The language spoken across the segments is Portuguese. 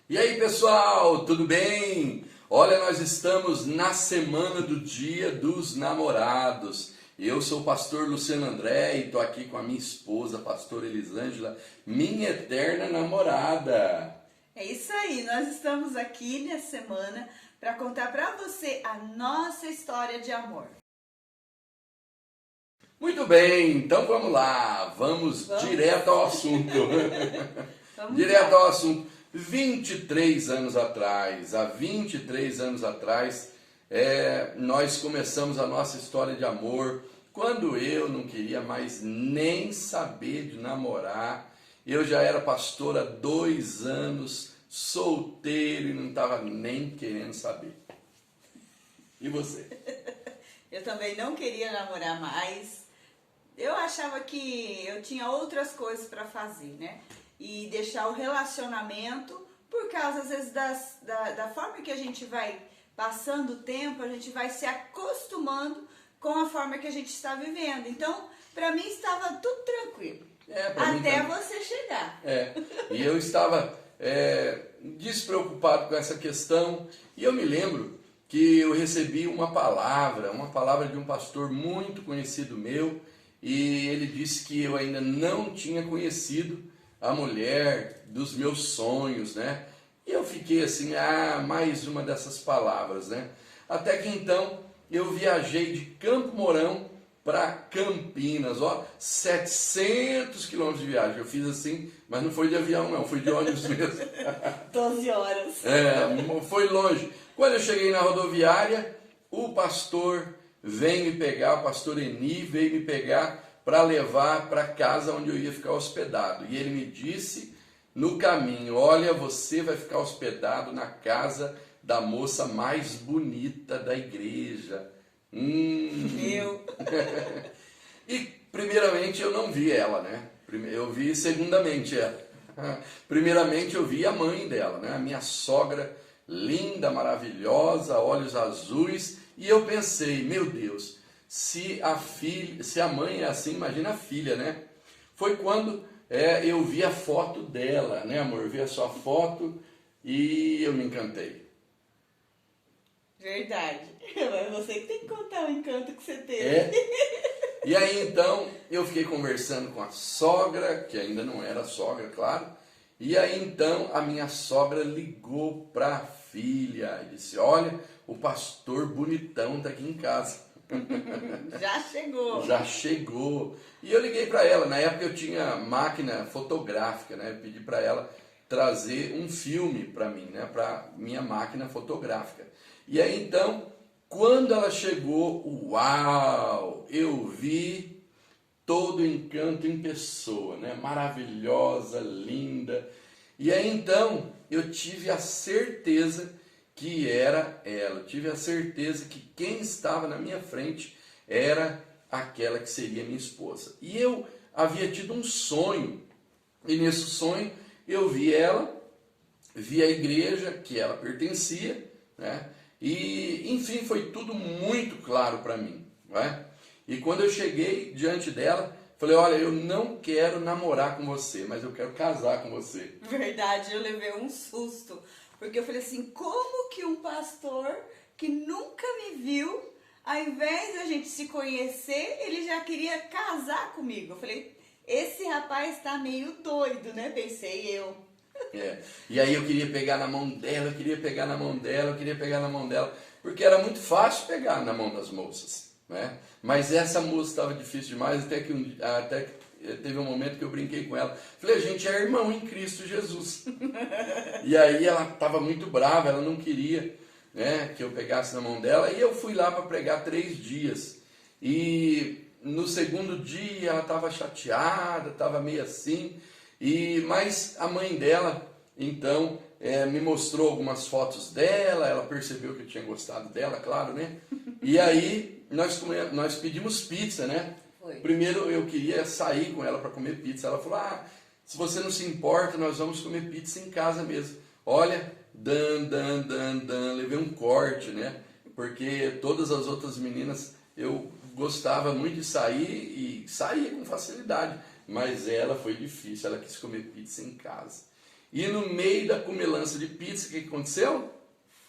E aí pessoal, tudo bem? Olha, nós estamos na semana do Dia dos Namorados. Eu sou o pastor Luciano André e estou aqui com a minha esposa, pastora Elisângela, minha eterna namorada. É isso aí, nós estamos aqui nessa semana para contar para você a nossa história de amor. Muito bem, então vamos lá, vamos direto ao assunto. Vamos Direto lá. ao assunto. 23 anos atrás, há 23 anos atrás, nós começamos a nossa história de amor, quando eu não queria mais nem saber de namorar. Eu já era pastor há 2 anos, solteiro e não estava nem querendo saber. E você? Eu também não queria namorar mais. Eu achava que eu tinha outras coisas para fazer, né? E deixar o relacionamento, por causa às vezes da forma que a gente vai passando o tempo, a gente vai se acostumando com a forma que a gente está vivendo. Então, para mim estava tudo tranquilo, até você chegar. E eu estava despreocupado com essa questão, e eu me lembro que eu recebi uma palavra de um pastor muito conhecido meu, e ele disse que eu ainda não tinha conhecido a mulher dos meus sonhos, né? E eu fiquei assim, mais uma dessas palavras, né? Até que então eu viajei de Campo Mourão para Campinas, 700 quilômetros de viagem. Eu fiz assim, mas não foi de avião não, foi de ônibus mesmo. 12 horas. Foi longe. Quando eu cheguei na rodoviária, o pastor veio me pegar, o pastor Eni veio me pegar para levar para casa onde eu ia ficar hospedado. E ele me disse no caminho, olha, você vai ficar hospedado na casa da moça mais bonita da igreja. Eu. E primeiramente eu não vi ela, né? Eu vi segundamente ela. Primeiramente eu vi a mãe dela, né? A minha sogra, linda, maravilhosa, olhos azuis. E eu pensei, meu Deus, se a mãe é assim, imagina a filha, né? Foi quando eu vi a foto dela, né, amor? Eu vi a sua foto e eu me encantei. Verdade. Mas você que tem que contar o encanto que você teve. E aí então eu fiquei conversando com a sogra, que ainda não era sogra, claro. E aí então a minha sogra ligou para a filha e disse, olha, o pastor bonitão está aqui em casa. Já chegou. Já chegou. E eu liguei para ela, na época eu tinha máquina fotográfica, né? Eu pedi para ela trazer um filme para mim, né? Para minha máquina fotográfica. E aí então, quando ela chegou, uau! Eu vi todo o encanto em pessoa, né? Maravilhosa, linda. E aí então, eu tive a certeza que era ela. Eu tive a certeza que quem estava na minha frente era aquela que seria minha esposa. E eu havia tido um sonho, e nesse sonho eu vi ela, vi a igreja que ela pertencia, né? E enfim, foi tudo muito claro para mim, né? E quando eu cheguei diante dela, falei, olha, eu não quero namorar com você, mas eu quero casar com você. Verdade, eu levei um susto. Porque eu falei assim, como que um pastor que nunca me viu, ao invés da gente se conhecer, ele já queria casar comigo. Eu falei, esse rapaz tá meio doido, né? Pensei eu. E aí eu queria pegar na mão dela, porque era muito fácil pegar na mão das moças, né? Mas essa moça estava difícil demais, até que teve um momento que eu brinquei com ela. Falei, a gente é irmão em Cristo Jesus. E aí ela estava muito brava, ela não queria, né, que eu pegasse na mão dela. E eu fui lá para pregar 3 dias. E no segundo dia ela estava chateada, estava meio assim. Mas a mãe dela, então, me mostrou algumas fotos dela. Ela percebeu que eu tinha gostado dela, claro, né? E aí nós pedimos pizza, né? Primeiro eu queria sair com ela para comer pizza. Ela falou, se você não se importa, nós vamos comer pizza em casa mesmo. Olha, levei um corte, né? Porque todas as outras meninas eu gostava muito de sair e saía com facilidade. Mas ela foi difícil, ela quis comer pizza em casa. E no meio da comilança de pizza, o que aconteceu?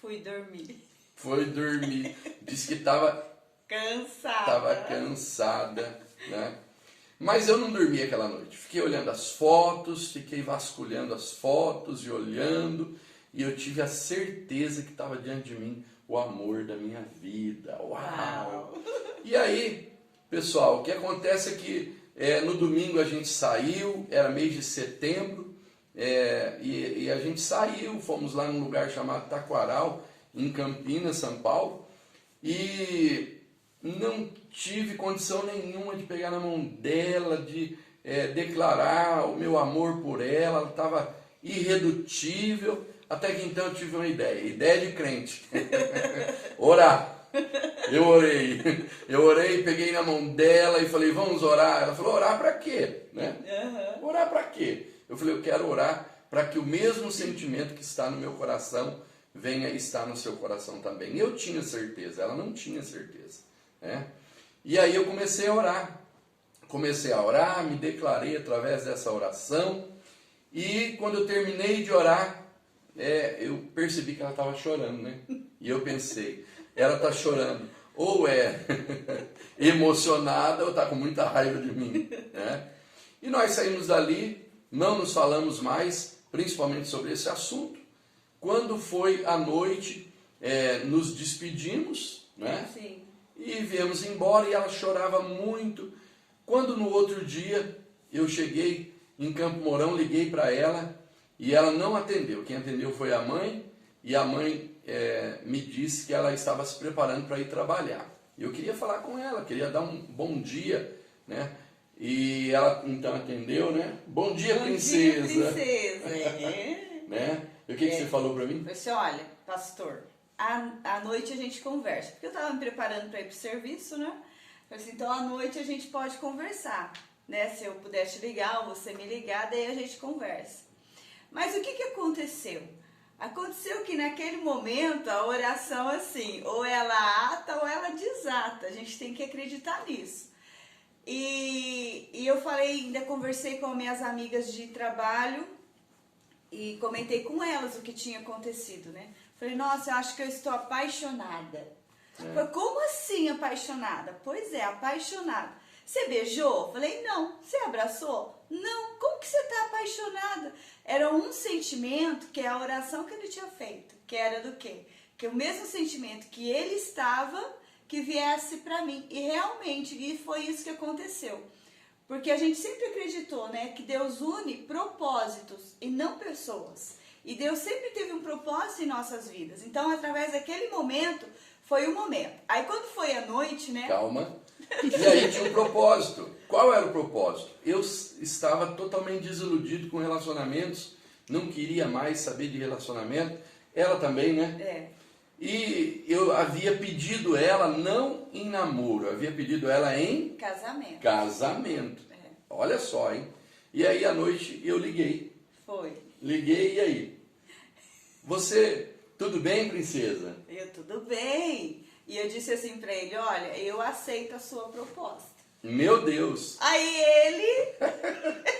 Fui dormir. Foi dormir. Disse que estava Cansada. cansada, né? Mas eu não dormi aquela noite. Fiquei olhando as fotos, fiquei vasculhando as fotos e olhando. E eu tive a certeza que estava diante de mim o amor da minha vida. Uau! E aí, pessoal, o que acontece é que no domingo a gente saiu, era mês de setembro, e a gente saiu, fomos lá num lugar chamado Taquaral, em Campinas, São Paulo, e não tive condição nenhuma de pegar na mão dela, de declarar o meu amor por ela, ela estava irredutível, até que então eu tive uma ideia de crente, orar. Eu orei, peguei na mão dela e falei, vamos orar. Ela falou, orar para quê? Né? Uhum. Orar para quê? Eu falei, eu quero orar para que o mesmo sentimento que está no meu coração venha estar no seu coração também. Eu tinha certeza, ela não tinha certeza. Né? E aí eu comecei a orar, me declarei através dessa oração, e quando eu terminei de orar, eu percebi que ela estava chorando, né? E eu pensei, ela está chorando, ou é emocionada, ou está com muita raiva de mim, né? E nós saímos dali, não nos falamos mais, principalmente sobre esse assunto. Quando foi à noite, nos despedimos, né? Sim. E viemos embora, e ela chorava muito. Quando no outro dia eu cheguei em Campo Mourão, liguei para ela e ela não atendeu. Quem atendeu foi a mãe, e a mãe me disse que ela estava se preparando para ir trabalhar. Eu queria falar com ela, queria dar um bom dia, né? E ela então atendeu, né? Bom dia, princesa. Dia, princesa. Né? E o que você falou para mim? Eu disse, olha, pastor, à noite a gente conversa. Porque eu estava me preparando para ir para o serviço, né? Eu disse, então à noite a gente pode conversar, né? Se eu puder te ligar ou você me ligar, daí a gente conversa. Mas o que aconteceu? Aconteceu que naquele momento a oração assim, ou ela ata ou ela desata. A gente tem que acreditar nisso. E eu falei, ainda conversei com minhas amigas de trabalho e comentei com elas o que tinha acontecido, né? Falei, nossa, eu acho que eu estou apaixonada. Falei, como assim apaixonada? Pois é, apaixonada. Você beijou? Falei, não. Você abraçou? Não. Como que você está apaixonada? Era um sentimento, que é a oração que ele tinha feito, que era do quê? Que o mesmo sentimento que ele estava, que viesse para mim. E realmente, e foi isso que aconteceu. Porque a gente sempre acreditou, né, que Deus une propósitos e não pessoas. E Deus sempre teve um propósito em nossas vidas. Então, através daquele momento, foi o momento. Aí, quando foi a noite, né? Calma. E aí tinha um propósito. Qual era o propósito? Eu estava totalmente desiludido com relacionamentos, não queria mais saber de relacionamento. Ela também, né? E eu havia pedido ela não em namoro, eu havia pedido ela em casamento. Olha só, hein? E aí à noite eu liguei. Liguei, e aí? Você, tudo bem, princesa? Eu, tudo bem. E eu disse assim pra ele, olha, eu aceito a sua proposta. Meu Deus! Aí ele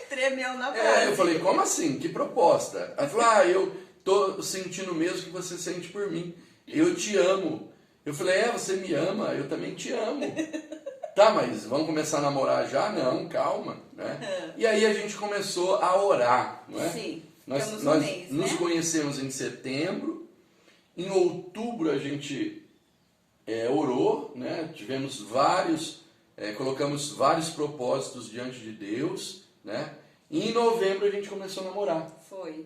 tremeu na base. Eu falei, como assim? Que proposta? Ela falou, eu tô sentindo o mesmo que você sente por mim. Eu te amo. Eu falei, você me ama, eu também te amo. Tá, mas vamos começar a namorar já? Não, calma, né? E aí a gente começou a orar, não é? Sim, nós nos conhecemos em setembro, em outubro a gente orou, né? Tivemos colocamos vários propósitos diante de Deus, né? E em novembro a gente começou a namorar.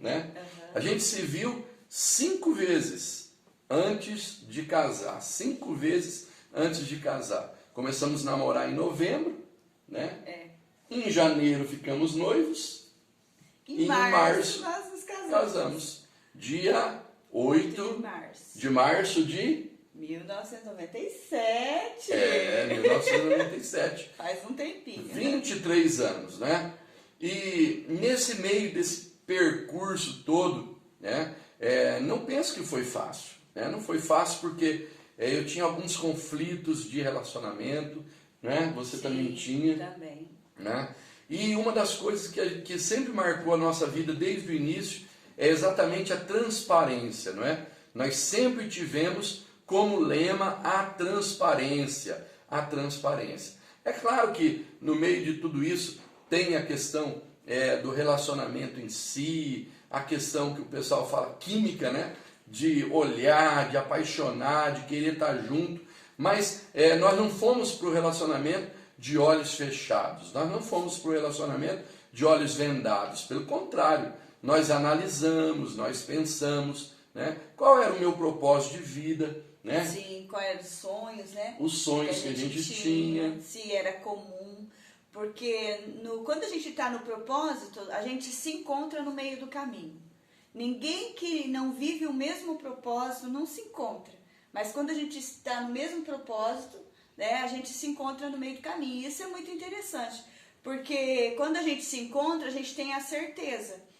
Né? A gente se viu 5 vezes antes de casar. 5 vezes antes de casar. Começamos a namorar em novembro, né? Em janeiro ficamos noivos. Em março nós nos casamos. Dia 8 de março de 1997. 1997. Faz um tempinho. 23 anos, né? E nesse meio desse percurso todo, né? Não penso que foi fácil. Né? Não foi fácil porque eu tinha alguns conflitos de relacionamento, né? Você também tinha. Também. Né? E uma das coisas que sempre marcou a nossa vida desde o início é exatamente a transparência, não é? Nós sempre tivemos como lema a transparência, a transparência. É claro que no meio de tudo isso tem a questão do relacionamento em si, a questão que o pessoal fala química, né? De olhar, de apaixonar, de querer estar junto, mas nós não fomos para o relacionamento de olhos fechados, nós não fomos para o relacionamento de olhos vendados, pelo contrário, nós analisamos, nós pensamos, né? Qual era o meu propósito de vida, né? Sim, quais eram os sonhos, né? Os sonhos que a gente tinha. Se era comum, porque quando a gente está no propósito, a gente se encontra no meio do caminho. Ninguém que não vive o mesmo propósito não se encontra, mas quando a gente está no mesmo propósito, né, a gente se encontra no meio do caminho. Isso é muito interessante, porque quando a gente se encontra, a gente tem a certeza.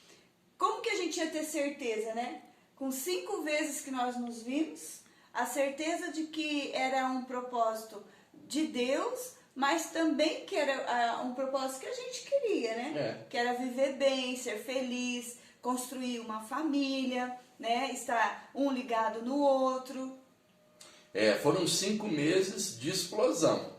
Como que a gente ia ter certeza, né? Com 5 vezes que nós nos vimos, a certeza de que era um propósito de Deus, mas também que era um propósito que a gente queria, né? Que era viver bem, ser feliz, construir uma família, né? Estar um ligado no outro. Foram 5 meses de explosão.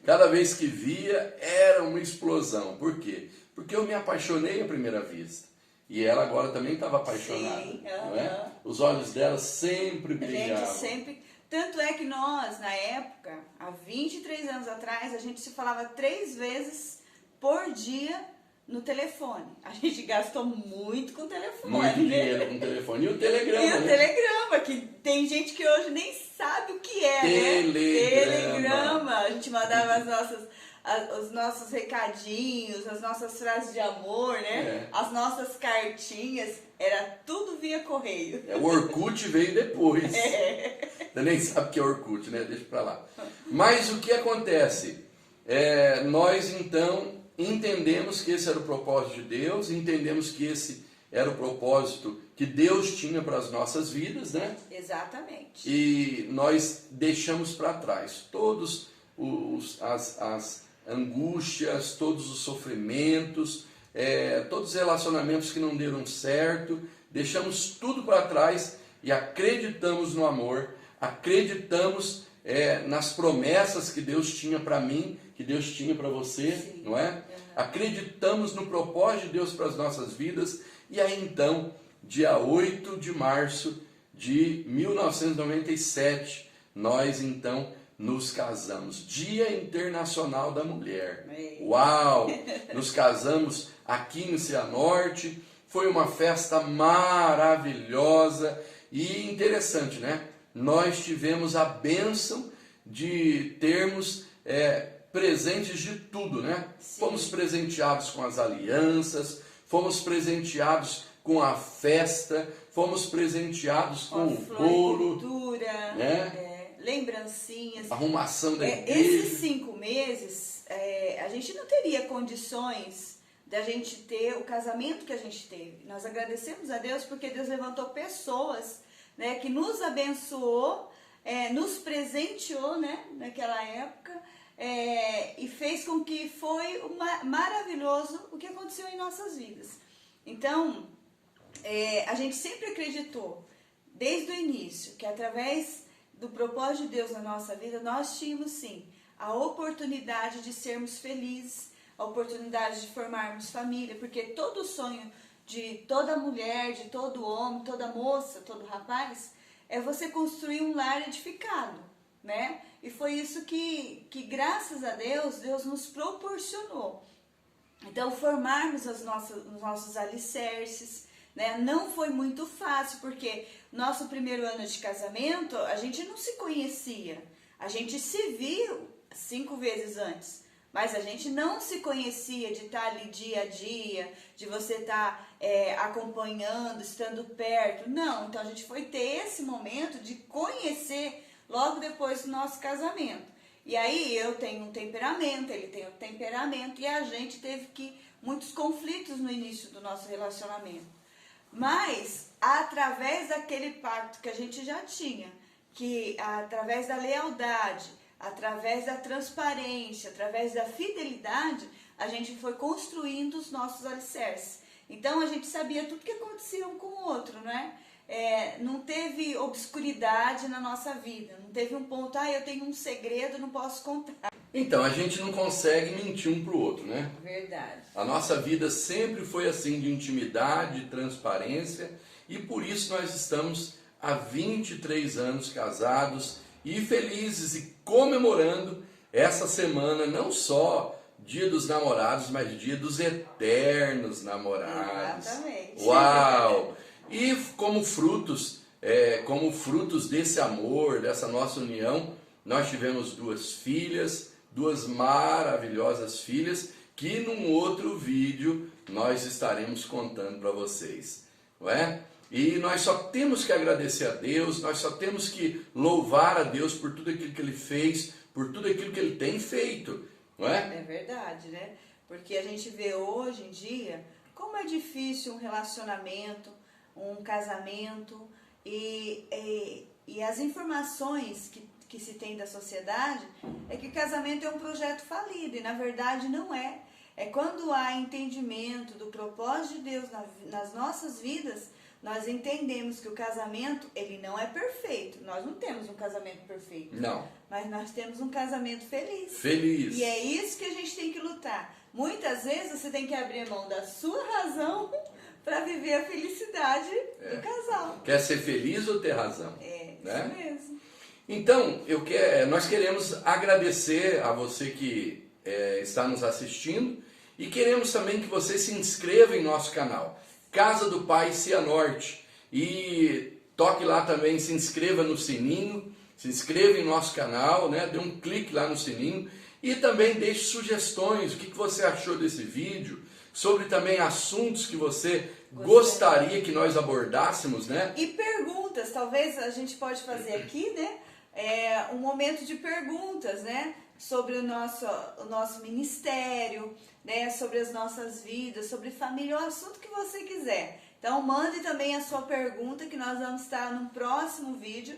Cada vez que via, era uma explosão. Por quê? Porque eu me apaixonei à primeira vista. E ela agora também estava apaixonada. Sim, não é? Os olhos dela sempre brilhavam. A gente sempre... Tanto é que nós, na época, há 23 anos atrás, a gente se falava 3 vezes por dia no telefone. A gente gastou muito com o telefone. Muito dinheiro com o telefone. E o telegrama, E o telegrama, que tem gente que hoje nem sabe o que é, né? Telegrama. A gente mandava os nossos recadinhos, as nossas frases de amor, né? As nossas cartinhas, era tudo via correio. O Orkut veio depois. Você nem sabe o que é Orkut, né? Deixa pra lá. Mas o que acontece? Nós então entendemos que esse era o propósito de Deus, entendemos que esse era o propósito que Deus tinha para as nossas vidas, né? Exatamente. E nós deixamos para trás todos as angústias, todos os sofrimentos, todos os relacionamentos que não deram certo, deixamos tudo para trás e acreditamos no amor, acreditamos nas promessas que Deus tinha para mim, que Deus tinha para você, sim, não é? Acreditamos no propósito de Deus para as nossas vidas, e aí então, dia 8 de março de 1997, nós então nos casamos, Dia Internacional da Mulher. Uau! Nos casamos aqui em Cianorte, foi uma festa maravilhosa e interessante, né? Nós tivemos a bênção de termos presentes de tudo, né? Sim. Fomos presenteados com as alianças, fomos presenteados com a festa, fomos presenteados com o bolo, né? Lembrancinhas, arrumação da igreja. Esses 5 meses, a gente não teria condições da gente ter o casamento que a gente teve. Nós agradecemos a Deus porque Deus levantou pessoas, né, que nos abençoou, nos presenteou, né, naquela época, e fez com que foi maravilhoso o que aconteceu em nossas vidas. Então, a gente sempre acreditou, desde o início, que através do propósito de Deus na nossa vida, nós tínhamos sim a oportunidade de sermos felizes, a oportunidade de formarmos família, porque todo sonho de toda mulher, de todo homem, toda moça, todo rapaz, é você construir um lar edificado, né? E foi isso que graças a Deus, Deus nos proporcionou. Então, formarmos os nossos alicerces, né? Não foi muito fácil, porque nosso primeiro ano de casamento, a gente não se conhecia. A gente se viu 5 vezes antes, mas a gente não se conhecia de estar ali dia a dia, de você estar acompanhando, estando perto. Não, então a gente foi ter esse momento de conhecer logo depois do nosso casamento. E aí eu tenho um temperamento, ele tem outro temperamento, e a gente teve muitos conflitos no início do nosso relacionamento. Mas, através daquele pacto que a gente já tinha, que através da lealdade, através da transparência, através da fidelidade, a gente foi construindo os nossos alicerces. Então a gente sabia tudo que acontecia um com o outro, né? Não teve obscuridade na nossa vida, não teve um ponto, eu tenho um segredo, não posso contar. Então, a gente não consegue mentir um para o outro, né? Verdade. A nossa vida sempre foi assim, de intimidade, de transparência, e por isso nós estamos há 23 anos casados e felizes e comemorando essa semana, não só Dia dos Namorados, mas Dia dos Eternos Namorados. Exatamente. Uau! E como frutos desse amor, dessa nossa união, nós tivemos 2 filhas, 2 maravilhosas filhas, que num outro vídeo nós estaremos contando para vocês, não é? E nós só temos que agradecer a Deus, nós só temos que louvar a Deus por tudo aquilo que Ele fez, por tudo aquilo que Ele tem feito, não é? É verdade, né? Porque a gente vê hoje em dia como é difícil um relacionamento, um casamento e as informações que se tem da sociedade é que o casamento é um projeto falido e na verdade não é. É quando há entendimento do propósito de Deus nas nossas vidas, nós entendemos que o casamento, ele não é perfeito. Nós não temos um casamento perfeito. Não. Mas nós temos um casamento feliz. Feliz. E é isso que a gente tem que lutar. Muitas vezes você tem que abrir mão da sua razão para viver a felicidade do casal. Quer ser feliz ou ter razão? Isso mesmo. Então, nós queremos agradecer a você que está nos assistindo e queremos também que você se inscreva em nosso canal, Casa do Pai Cianorte, e toque lá também, se inscreva no sininho, se inscreva em nosso canal, né? Dê um clique lá no sininho e também deixe sugestões, o que você achou desse vídeo, sobre também assuntos que você gostaria que nós abordássemos, né? E perguntas, talvez a gente pode fazer aqui, né? Um momento de perguntas, né? Sobre o nosso ministério, né? Sobre as nossas vidas, sobre família, o assunto que você quiser. Então mande também a sua pergunta que nós vamos estar no próximo vídeo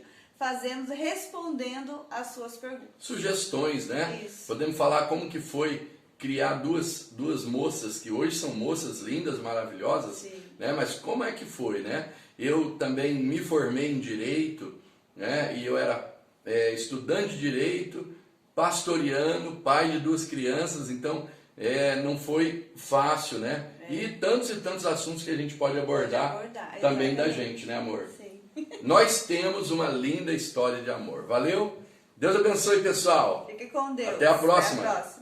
respondendo as suas perguntas. Sugestões, né? Isso. Podemos falar como que foi criar duas moças que hoje são moças lindas, maravilhosas, Sim. né? Mas como é que foi, né? Eu também me formei em Direito, né? E eu era estudante de Direito, pastoriano, pai de 2 crianças, então não foi fácil, né? E tantos assuntos que a gente pode abordar também da gente, né, amor? Sim. Nós temos uma linda história de amor. Valeu? Deus abençoe, pessoal. Fique com Deus. Até a próxima. Até a próxima.